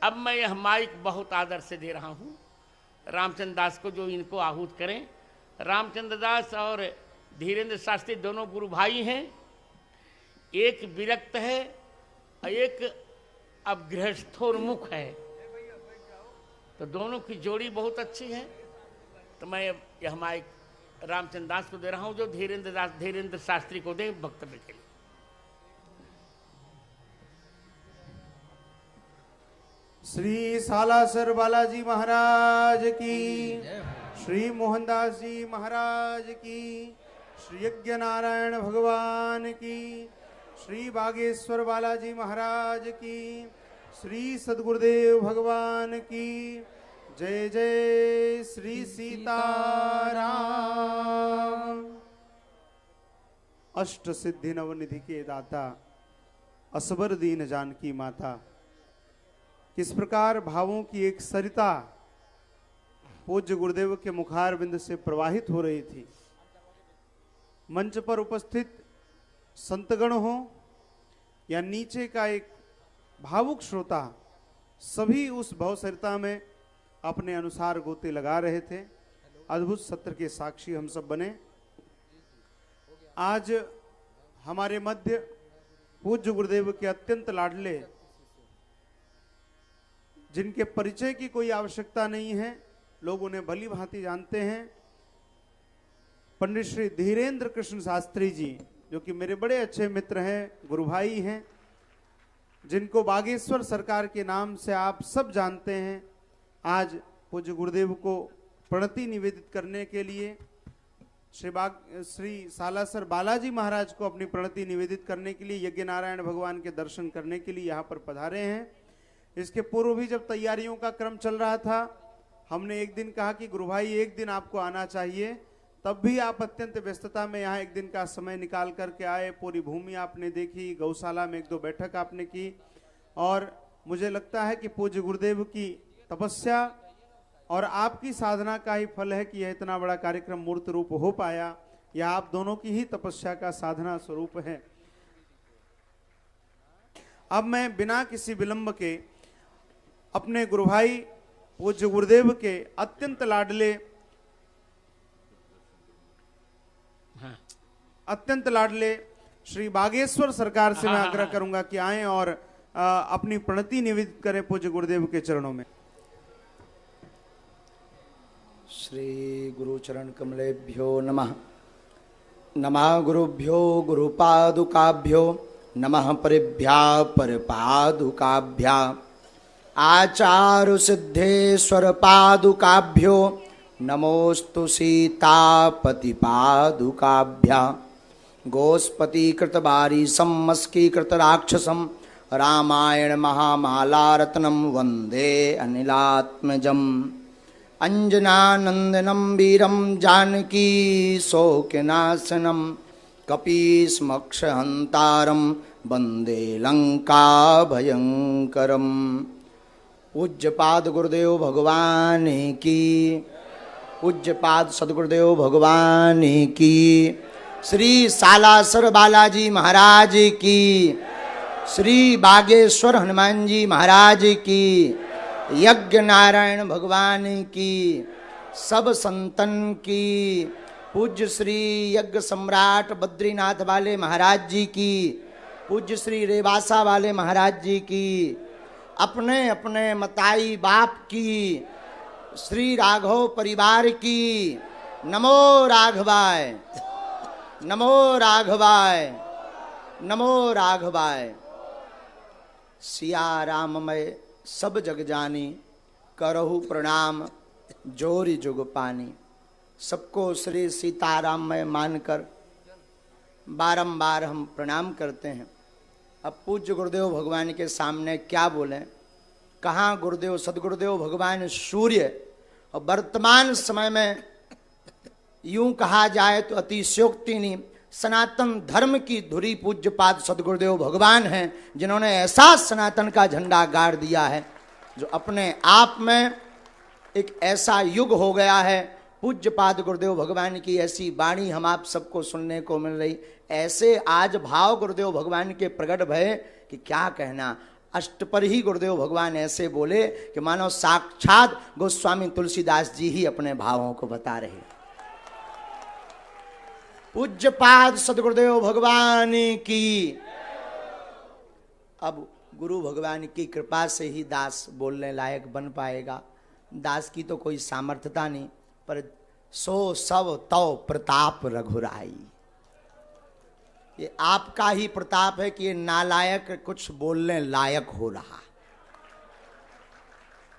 अब मैं यह माइक बहुत आदर से दे रहा हूँ रामचंद्र दास को, जो इनको आहूत करें। रामचंद्र दास और धीरेन्द्र शास्त्री दोनों गुरु भाई हैं, एक विरक्त है और एक अब गृहस्थोन्मुख है, तो दोनों की जोड़ी बहुत अच्छी है। तो मैं यह माइक रामचंद्र दास को दे रहा हूँ, जो धीरेन्द्र शास्त्री को दें वक्तव्य के लिए। श्री सालासर बालाजी महाराज की, श्री मोहनदास जी महाराज की, श्री यज्ञ नारायण भगवान की, श्री बागेश्वर बालाजी महाराज की, श्री सदगुरुदेव भगवान की जय जय श्री सीताराम। अष्ट सिद्धि नवनिधि के दाता, असबर दीन जानकी माता, किस प्रकार भावों की एक सरिता पूज्य गुरुदेव के मुखार बिंद से प्रवाहित हो रही थी। मंच पर उपस्थित संतगण हो या नीचे का एक भावुक श्रोता, सभी उस भवसरिता में अपने अनुसार गोते लगा रहे थे। अद्भुत सत्र के साक्षी हम सब बने। आज हमारे मध्य पूज्य गुरुदेव के अत्यंत लाडले, जिनके परिचय की कोई आवश्यकता नहीं है, लोग उन्हें भली भांति जानते हैं, पंडित श्री धीरेन्द्र कृष्ण शास्त्री जी, जो कि मेरे बड़े अच्छे मित्र हैं, गुरु भाई हैं, जिनको बागेश्वर सरकार के नाम से आप सब जानते हैं। आज पूज्य गुरुदेव को प्रणति निवेदित करने के लिए, श्री सालासर बालाजी महाराज को अपनी प्रणति निवेदित करने के लिए, यज्ञ नारायण भगवान के दर्शन करने के लिए यहाँ पर पधारे हैं। इसके पूर्व भी जब तैयारियों का क्रम चल रहा था, हमने एक दिन कहा कि गुरु भाई एक दिन आपको आना चाहिए, तब भी आप अत्यंत व्यस्तता में यहाँ एक दिन का समय निकाल करके आए। पूरी भूमि आपने देखी, गौशाला में 1-2 बैठक आपने की, और मुझे लगता है कि पूज्य गुरुदेव की तपस्या और आपकी साधना का ही फल है कि यह इतना बड़ा कार्यक्रम मूर्त रूप हो पाया। यह आप दोनों की ही तपस्या का साधना स्वरूप है। अब मैं बिना किसी विलंब के अपने गुरु भाई पूज्य गुरुदेव के अत्यंत लाडले श्री बागेश्वर सरकार से मैं आग्रह करूंगा कि आएं और अपनी प्रणति निवेदित करें पूज्य गुरुदेव के चरणों में। श्री गुरु चरण कमलेभ्यो नमः। नमः गुरुभ्यो गुरुपादुकाभ्यो, नमः परिभ्या परपादुकाभ्या, आचारु सिद्धेश्वर पादुकाभ्यो, नमोस्तु सीतापति पादुकाभ्या। गोस्पति कृतबारी सम्मस्की कृत राक्षसम, रामायण महामालारत्नम वंदे अनिलात्मजम। अंजनानंदनम वीरम जानकी शोकनाशनम, कपीसमक्षहंतारम वंदे लंका भयंकरम। पूज्यपाद गुरुदेव भगवान की, पूज्यपाद सदगुरुदेव भगवान की, श्री सालासर बालाजी महाराज की, श्री बागेश्वर हनुमान जी महाराज की, यज्ञ नारायण भगवान की, सब संतन की, पूज्य श्री यज्ञ सम्राट बद्रीनाथ वाले महाराज जी की, पूज्य श्री रेवासा वाले महाराज जी की, अपने अपने मताई बाप की, श्री राघव परिवार की। नमो राघवाय, नमो राघवाय, नमो राघवाय। सिया राममय सब जग जानी, करहु प्रणाम जोरी जुग पानी। सबको श्री सीताराममय मानकर बारंबार हम प्रणाम करते हैं। अब पूज्य गुरुदेव भगवान के सामने क्या बोलें, कहाँ गुरुदेव सदगुरुदेव भगवान सूर्य, और वर्तमान समय में यूं कहा जाए तो अतिशयोक्ति नहीं, सनातन धर्म की धुरी पूज्यपाद सदगुरुदेव भगवान हैं, जिन्होंने ऐसा सनातन का झंडा गाड़ दिया है जो अपने आप में एक ऐसा युग हो गया है। पूज्यपाद गुरुदेव भगवान की ऐसी वाणी हम आप सबको सुनने को मिल रही। ऐसे आज भाव गुरुदेव भगवान के प्रकट भय कि क्या कहना। अष्ट पर ही गुरुदेव भगवान ऐसे बोले कि मानो साक्षात गोस्वामी तुलसीदास जी ही अपने भावों को बता रहे। पूज्यपाद सदगुरुदेव भगवान की। अब गुरु भगवान की कृपा से ही दास बोलने लायक बन पाएगा। दास की तो कोई सामर्थ्यता नहीं, पर सो सब तो प्रताप रघुराई। ये आपका ही प्रताप है कि ये नालायक कुछ बोलने लायक हो रहा।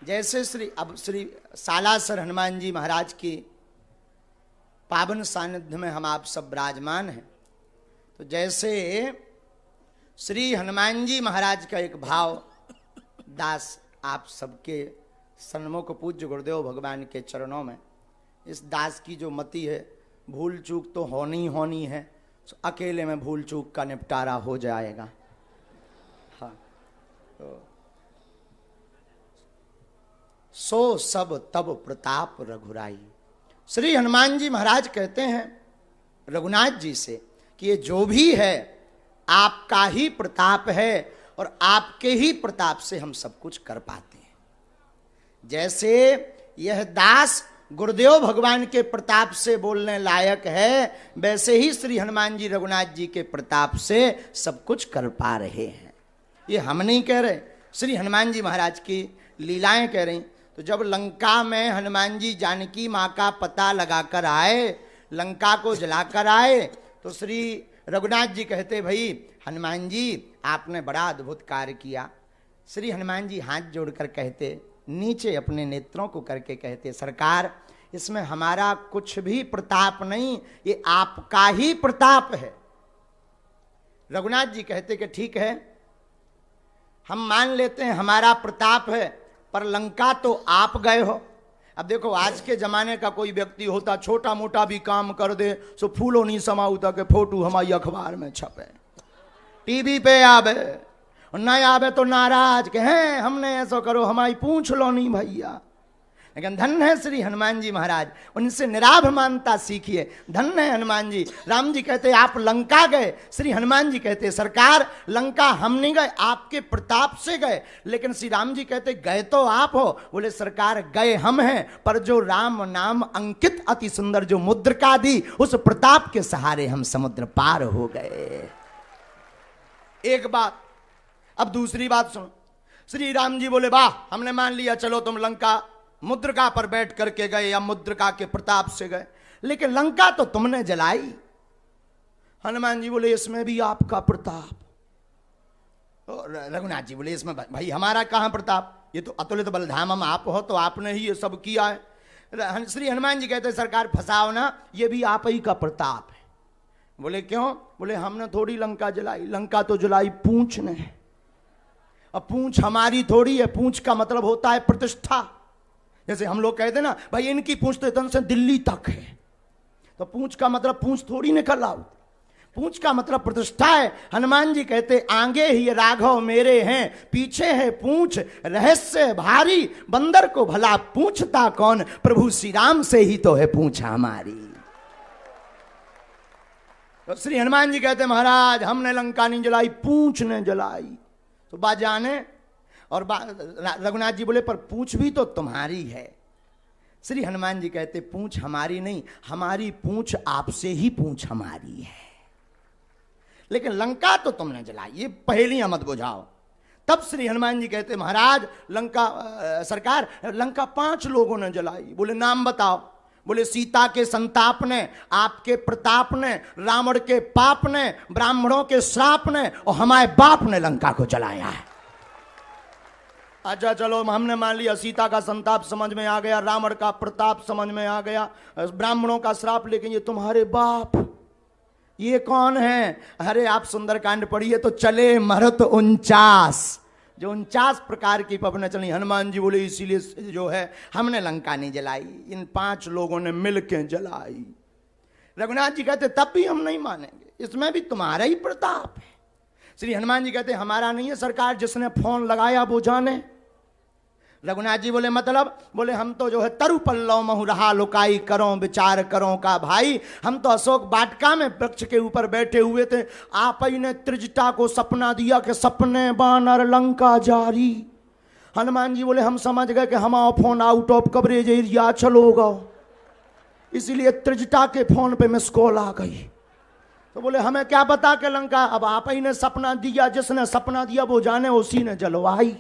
जैसे श्री सालासर हनुमान जी महाराज की पावन सानिध्य में हम आप सब विराजमान हैं, तो जैसे श्री हनुमान जी महाराज का एक भाव दास आप सबके सन्मुख पूज्य गुरुदेव भगवान के चरणों में, इस दास की जो मति है, भूल चूक तो होनी है, तो अकेले में भूल चूक का निपटारा हो जाएगा। हाँ, तो सो सब तब प्रताप रघुराई। श्री हनुमान जी महाराज कहते हैं रघुनाथ जी से कि ये जो भी है आपका ही प्रताप है और आपके ही प्रताप से हम सब कुछ कर पाते हैं। जैसे यह दास गुरुदेव भगवान के प्रताप से बोलने लायक है, वैसे ही श्री हनुमान जी रघुनाथ जी के प्रताप से सब कुछ कर पा रहे हैं। ये हम नहीं कह रहे, श्री हनुमान जी महाराज की लीलाएं कह रही। तो जब लंका में हनुमान जी जानकी माँ का पता लगाकर आए, लंका को जलाकर आए, तो श्री रघुनाथ जी कहते भाई हनुमान जी आपने बड़ा अद्भुत कार्य किया। श्री हनुमान जी हाथ जोड़कर कहते, नीचे अपने नेत्रों को करके कहते, सरकार इसमें हमारा कुछ भी प्रताप नहीं, ये आपका ही प्रताप है। रघुनाथ जी कहते कि ठीक है, हम मान लेते हैं हमारा प्रताप है, पर लंका तो आप गए हो। अब देखो आज के जमाने का कोई व्यक्ति होता, छोटा मोटा भी काम कर दे, सो फूलो नहीं समाऊता के फोटो हमारी अखबार में छपे, टीवी पे आवे, नहीं आवे तो नाराज के हैं हमने ऐसा करो, हमारी पूछ लो नहीं भैया। लेकिन धन है श्री हनुमान जी महाराज, उनसे निराभिमानता सीखिए। धन है हनुमान जी। राम जी कहते आप लंका गए, श्री हनुमान जी कहते सरकार लंका हम नहीं गए, आपके प्रताप से गए। लेकिन श्री राम जी कहते गए तो आप हो, बोले सरकार गए हम हैं, पर जो राम नाम अंकित अति सुंदर जो मुद्रिका दी, उस प्रताप के सहारे हम समुद्र पार हो गए। एक बात। अब दूसरी बात सुनो। श्री राम जी बोले वाह, हमने मान लिया, चलो तुम लंका मुद्रिका पर बैठ करके गए या मुद्रिका के प्रताप से गए, लेकिन लंका तो तुमने जलाई। हनुमान जी बोले इसमें भी आपका प्रताप। रघुनाथ जी बोले इसमें भाई हमारा कहां प्रताप, ये तो अतुलित बलधामम आप हो, तो आपने ही ये सब किया है। श्री हनुमान जी कहते सरकार फंसाओ ना, ये भी आप ही का प्रताप है। बोले क्यों? बोले हमने थोड़ी लंका जलाई, लंका तो जलाई पूंछ ने। अब पूंछ हमारी थोड़ी है, पूंछ का मतलब होता है प्रतिष्ठा। जैसे हम लोग कहते ना भाई इनकी पूंछ तो इतने से दिल्ली तक है, तो पूंछ का मतलब पूंछ थोड़ी निकल आओ, पूंछ का मतलब प्रतिष्ठा है। हनुमान जी कहते आगे ही राघव मेरे हैं, पीछे है पूंछ रहस्य भारी, बंदर को भला पूछता कौन, प्रभु श्री राम से ही तो है पूंछ हमारी। तो श्री हनुमान जी कहते महाराज हमने लंका नहीं जलाई, पूंछ ने जलाई। तो बाजाने और रघुनाथ जी बोले पर पूंछ भी तो तुम्हारी है। श्री हनुमान जी कहते पूंछ हमारी नहीं, हमारी पूंछ आपसे ही पूंछ हमारी है, लेकिन लंका तो तुमने जलाई, ये पहेलियां मत बुझाओ। तब श्री हनुमान जी कहते महाराज लंका सरकार लंका 5 लोगों ने जलाई। बोले नाम बताओ। बोले सीता के संताप ने, आपके प्रताप ने, रावण के पाप ने, ब्राह्मणों के श्राप ने और हमारे बाप ने लंका को जलाया है। अच्छा चलो हमने मान लिया सीता का संताप समझ में आ गया, रावण का प्रताप समझ में आ गया, ब्राह्मणों का श्राप, लेकिन ये तुम्हारे बाप ये कौन है? अरे आप सुंदरकांड पढ़िए तो चले मरत 49, जो 49 प्रकार की पवने चली। हनुमान जी बोले इसीलिए जो है हमने लंका नहीं जलाई, इन 5 लोगों ने मिलकर जलाई। रघुनाथ जी कहते तब भी हम नहीं मानेंगे, इसमें भी तुम्हारा ही प्रताप है। श्री हनुमान जी कहते हमारा नहीं है सरकार, जिसने फोन लगाया वो जाने। रघुनाथ जी बोले मतलब, बोले हम तो जो है तरु पल्लव महु रहा लुकाई करो विचार करो का भाई, हम तो अशोक वाटिका में वृक्ष के ऊपर बैठे हुए थे, आप ही ने त्रिजटा को सपना दिया कि सपने बानर लंका जारी। हनुमान जी बोले हम समझ गए कि हमारा phone out of coverage area चलोगा, इसीलिए त्रिजटा के फोन पे मिस कॉल आ गई। तो बोले हमें क्या पता कि लंका, अब आप ही ने सपना दिया, जिसने सपना दिया वो जाने उसी ने जलवाई,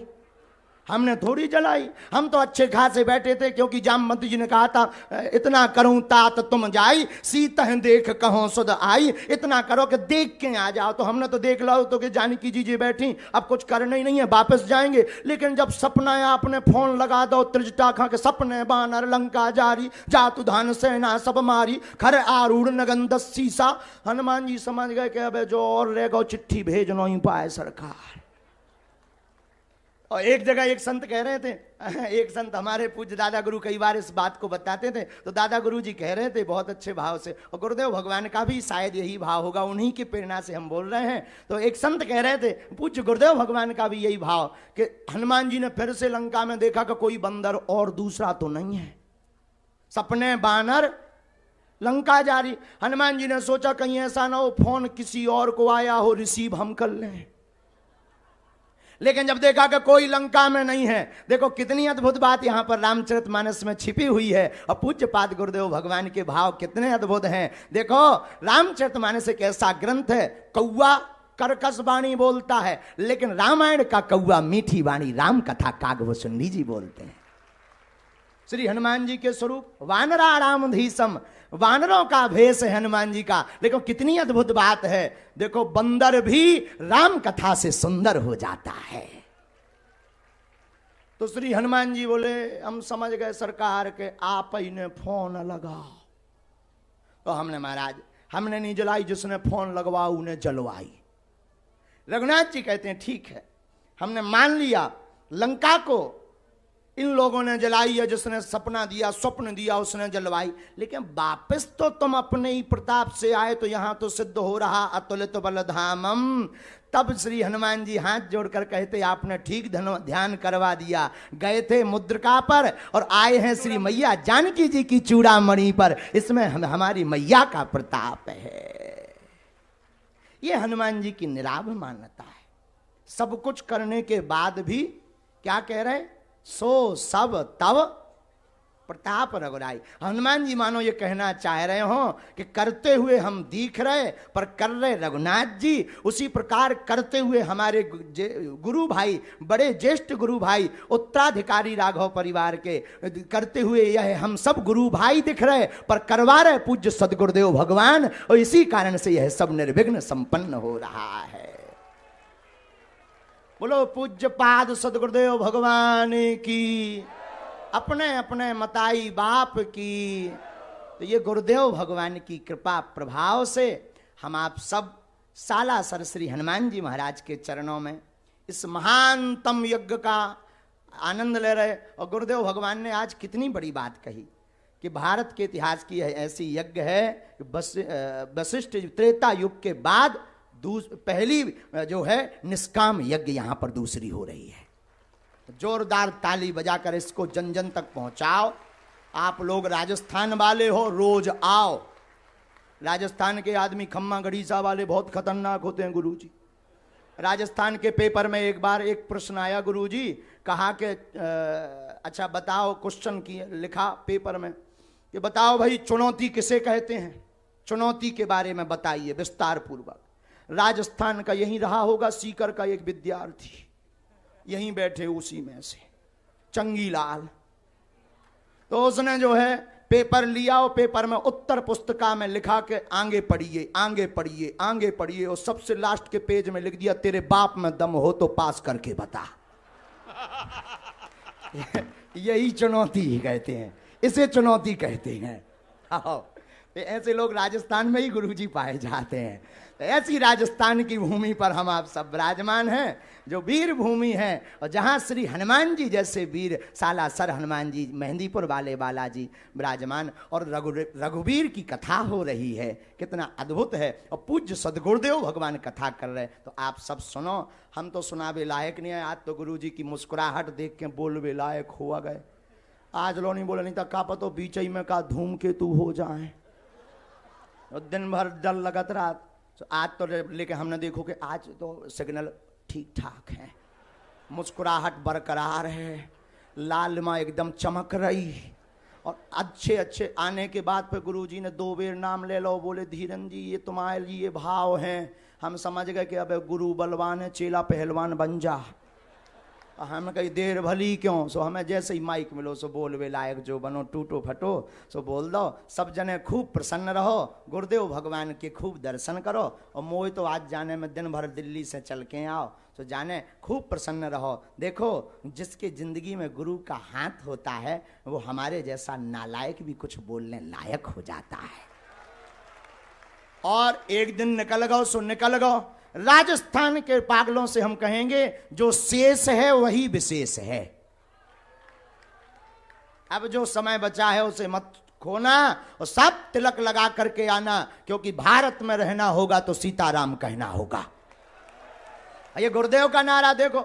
हमने थोड़ी जलाई। हम तो अच्छे खासे बैठे थे, क्योंकि जामवंती जी ने कहा था इतना करूं तात तुम जाई, सीतह देख कहो सुध आई, इतना करो कि देख के आ जाओ। तो हमने तो देख लो तो कि जानकी जी बैठी, अब कुछ करना ही नहीं है, वापस जाएंगे। लेकिन जब सपना आपने फोन लगा दो त्रिजटा खा के, सपने बानर लंका जारी, जातु धान सेना सब मारी, खर आरूढ़ नगन सीसा। हनुमान जी समझ गए कि अब जो और रह गो चिट्ठी भेज नहीं पाए सरकार। और एक जगह एक संत कह रहे थे, एक संत हमारे पूज्य दादा गुरु कई बार इस बात को बताते थे, तो दादा गुरु जी कह रहे थे बहुत अच्छे भाव से, और गुरुदेव भगवान का भी शायद यही भाव होगा, उन्हीं की प्रेरणा से हम बोल रहे हैं। तो एक संत कह रहे थे पूज्य गुरुदेव भगवान का भी यही भाव कि हनुमान जी ने फिर से लंका में देखा कि कोई बंदर और दूसरा तो नहीं है, सपने बानर लंका जारी। हनुमान जी ने सोचा कहीं ऐसा ना हो फोन किसी और को आया हो, रिसीव हम कर लें। लेकिन जब देखा कि कोई लंका में नहीं है, देखो कितनी अद्भुत बात यहां पर रामचरितमानस में छिपी हुई है, और पूज्य पाद गुरुदेव भगवान के भाव कितने अद्भुत हैं। देखो रामचरितमानस एक ऐसा ग्रंथ है, कौआ कर्कश वाणी बोलता है, लेकिन रामायण का कौआ मीठी वाणी राम कथा कागभूषुंडी जी बोलते हैं। श्री हनुमान जी के स्वरूप वानरा रामधीसम, वानरों का भेष है हनुमान जी का। देखो कितनी अद्भुत बात है, देखो बंदर भी राम कथा से सुंदर हो जाता है। तो श्री हनुमान जी बोले हम समझ गए सरकार के आप ही ने फोन लगाओ। तो हमने महाराज हमने नहीं जलाई, जिसने फोन लगवाओ उन्हें जलवाई। रघुनाथ जी कहते हैं ठीक है, हमने मान लिया लंका को इन लोगों ने जलाई है, जिसने सपना दिया स्वप्न दिया उसने जलवाई, लेकिन वापस तो तुम अपने ही प्रताप से आए, तो यहां तो सिद्ध हो रहा अतुलित बलधामम। तब श्री हनुमान जी हाथ जोड़कर कहते आपने ठीक ध्यान करवा दिया, गए थे मुद्रिका पर और आए हैं श्री मैया जानकी जी की चूड़ामणि पर, इसमें हमारी मैया का प्रताप है। ये हनुमान जी की निराभ मान्यता है। सब कुछ करने के बाद भी क्या कह रहे, सो सब तब प्रताप रघुराई। हनुमान जी मानो ये कहना चाह रहे हो कि करते हुए हम दिख रहे पर कर रहे रघुनाथ जी, उसी प्रकार करते हुए हमारे गुरु भाई, बड़े ज्येष्ठ गुरु भाई, उत्तराधिकारी राघव परिवार के करते हुए यह हम सब गुरु भाई दिख रहे पर करवा रहे पूज्य सदगुरुदेव भगवान, और इसी कारण से यह सब निर्विघ्न संपन्न हो रहा है। बोलो पूज्य पाद सदगुरुदेव भगवान की, अपने अपने मताई बाप की। तो ये गुरुदेव भगवान की कृपा प्रभाव से हम आप सब सालासर श्री हनुमान जी महाराज के चरणों में इस महानतम यज्ञ का आनंद ले रहे। और गुरुदेव भगवान ने आज कितनी बड़ी बात कही कि भारत के इतिहास की ऐसी यज्ञ है, वशिष्ठ त्रेता युग के बाद पहली जो है निष्काम यज्ञ यहां पर दूसरी हो रही है। जोरदार ताली बजाकर इसको जन जन तक पहुंचाओ। आप लोग राजस्थान वाले हो, रोज आओ। राजस्थान के आदमी खम्मा गढ़ीसा वाले बहुत खतरनाक होते हैं गुरुजी। राजस्थान के पेपर में एक बार एक प्रश्न आया गुरुजी, कहा कि अच्छा बताओ, क्वेश्चन की लिखा पेपर में कि बताओ भाई चुनौती किसे कहते हैं, चुनौती के बारे में बताइए विस्तार पूर्वक। राजस्थान का यही रहा होगा सीकर का एक विद्यार्थी, यहीं बैठे उसी में से चंगीलाल। तो उसने जो है पेपर लिया और पेपर में उत्तर पुस्तिका में लिखा के आगे पढ़िए आगे पढ़िए आगे पढ़िए, और सबसे लास्ट के पेज में लिख दिया तेरे बाप में दम हो तो पास करके बता। यही चुनौती ही कहते हैं, इसे चुनौती कहते हैं। तो ऐसे लोग राजस्थान में ही गुरुजी पाए जाते हैं। तो ऐसी राजस्थान की भूमि पर हम आप सब विराजमान हैं, जो वीर भूमि है, और जहाँ श्री हनुमान जी जैसे वीर, सालासर हनुमान जी, मेहंदीपुर वाले बालाजी विराजमान, और रघुवीर की कथा हो रही है। कितना अद्भुत है। और पूज्य सदगुरुदेव भगवान कथा कर रहे हैं, तो आप सब सुनो। हम तो सुनावे लायक नहीं है, आज तो गुरुजी की मुस्कुराहट देख के बोलवे लायक हुआ गए। आज लो नहीं बोले, नहीं था का पतो बीच में का धूमकेतु हो जाए, और दिन भर डर लगत रहा। तो आज तो लेके हमने देखो कि आज तो सिग्नल ठीक ठाक है, मुस्कुराहट बरकरार है, लालिमा एकदम चमक रही। और अच्छे अच्छे आने के बाद फिर गुरुजी ने 2 बेर नाम ले लो, बोले धीरन जी ये तुम्हारे ये भाव हैं। हम समझ गए कि अब गुरु बलवान है, चेला पहलवान बन जा। हम कहीं देर भली क्यों, सो हमें जैसे ही माइक मिलो सो बोलवे लायक जो बनो, टूटो फटो सो बोल दो। सब जने खूब प्रसन्न रहो, गुरुदेव भगवान के खूब दर्शन करो। और मोह तो आज जाने में दिन भर दिल्ली से चल के आओ, तो जाने खूब प्रसन्न रहो। देखो जिसके जिंदगी में गुरु का हाथ होता है, वो हमारे जैसा नालायक भी कुछ बोलने लायक हो जाता है। और एक दिन निकल गो सो निकल गो। राजस्थान के पागलों से हम कहेंगे, जो शेष है वही विशेष है। अब जो समय बचा है उसे मत खोना, और सब तिलक लगा करके आना, क्योंकि भारत में रहना होगा तो सीताराम कहना होगा। ये गुरुदेव का नारा देखो।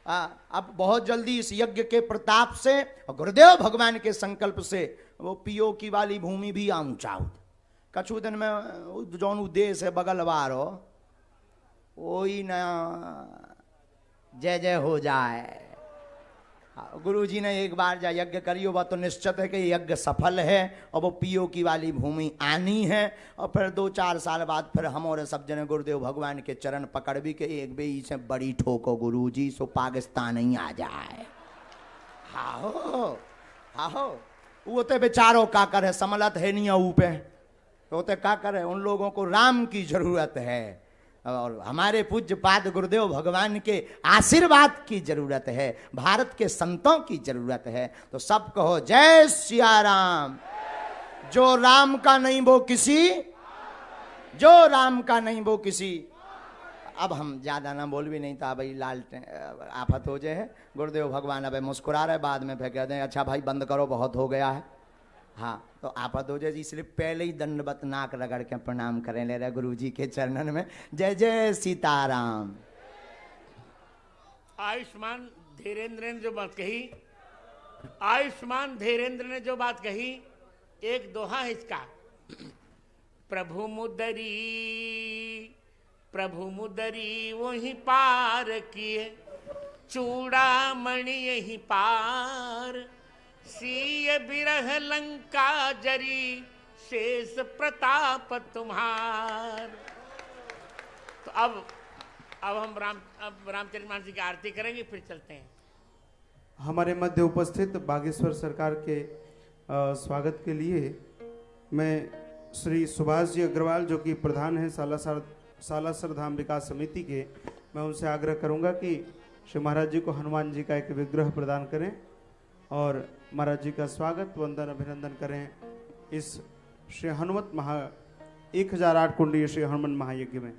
अब बहुत जल्दी इस यज्ञ के प्रताप से और गुरुदेव भगवान के संकल्प से वो पीओ की वाली भूमि भी आऊंचाऊ। कछु दिन में जौन देश है बगल वारो, वही न जय जय हो जाए। गुरुजी ने एक बार जा यज्ञ करियो, वह तो निश्चित है कि यज्ञ सफल है, और वो पीओ की वाली भूमि आनी है। और फिर 2-4 साल बाद फिर हम और सब जने गुरुदेव भगवान के चरण पकड़ भी के एक बे से बड़ी ठोको गुरुजी, सो पाकिस्तान ही आ जाए। हाहो वो तो बेचारों का कर है, समलत है नहीं ऊपे, तो का करे। उन लोगों को राम की जरूरत है, और हमारे पूज्य पाद गुरुदेव भगवान के आशीर्वाद की जरूरत है, भारत के संतों की जरूरत है। तो सब कहो जय सिया राम। जो राम का नहीं वो किसी, जो राम का नहीं वो किसी। अब हम ज्यादा ना बोल भी नहीं था भाई, लाल आफत हो जाए। गुरुदेव भगवान अब मुस्कुरा रहे, बाद में फिर कह दें अच्छा भाई बंद करो, बहुत हो गया है। हाँ तो आफत हो जाए, इसलिए पहले ही दंडवत नाक रगड़ के प्रणाम करें ले रहे गुरु जी के चरणन में। जय जय सीताराम। आयुष्मान धीरेन्द्र ने जो बात कही, आयुष्मान धीरेन्द्र ने जो बात कही, एक दोहा है इसका। प्रभु मुदरी वही पार किए, चूड़ामणि यही पार, सीय बिरह लंका जरी, शेष प्रताप तुम्हार। तो अब हम रामचरितमानस जी की आरती करेंगे, फिर चलते हैं। हमारे मध्य उपस्थित बागेश्वर सरकार के स्वागत के लिए मैं श्री सुभाष जी अग्रवाल, जो कि प्रधान हैं सालासर धाम विकास समिति के, मैं उनसे आग्रह करूंगा कि श्री महाराज जी को हनुमान जी का एक विग्रह प्रदान करें और महाराज जी का स्वागत वंदन अभिनंदन करें इस श्री हनुमत 1008 कुंडीय श्री हनुमान महायज्ञ में।